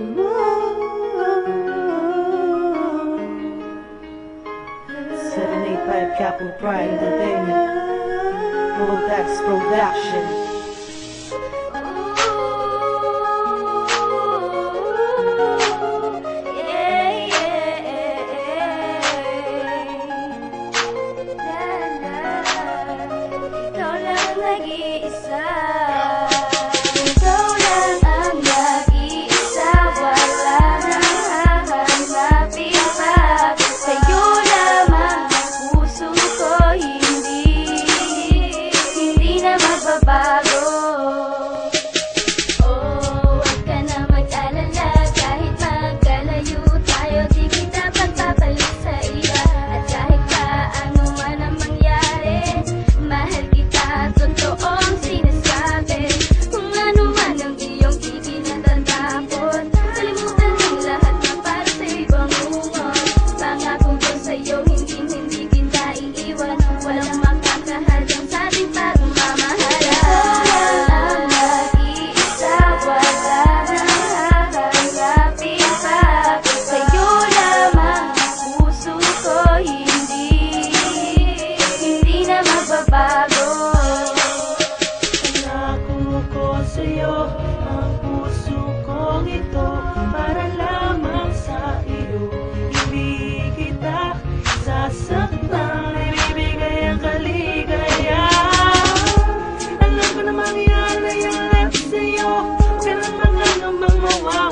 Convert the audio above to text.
785 Capital Pride Entertainment, Rolex Production. Ikaw lang nag-iisa. Ikaw lang ang nag-iisa. Wala nang hahanapin pa. Sa'yo lamang ang puso ko. Hindi na magbabago. Oh, huwag ka na mag-alala. Kahit magkalayo tayo, di kita pagpapalit sa iba. At kahit pa ano man ang mangyari, mahal kita, totoong sinasabi. Kung ano man ang iyong ikinatatakot, kalimutan ang lahat na para sa ibang ungol. Pangako ko sa'yo, hindi kita iiwan. Walang makakahadang sa ating pagmamahala. Ikaw lang ang nag-iisa, wala nang hahanapin pa. Sa'yo lamang ang puso ko, hindi na magbabago. Pangako ko sa'yo, ang puso kong ito, para lamang sa iyo. Hindi kita sasaktan, ibibigay ang kaligayahan. Alam ko namang yan ay ang lahat sa'yo, huwag ka namang mawawala.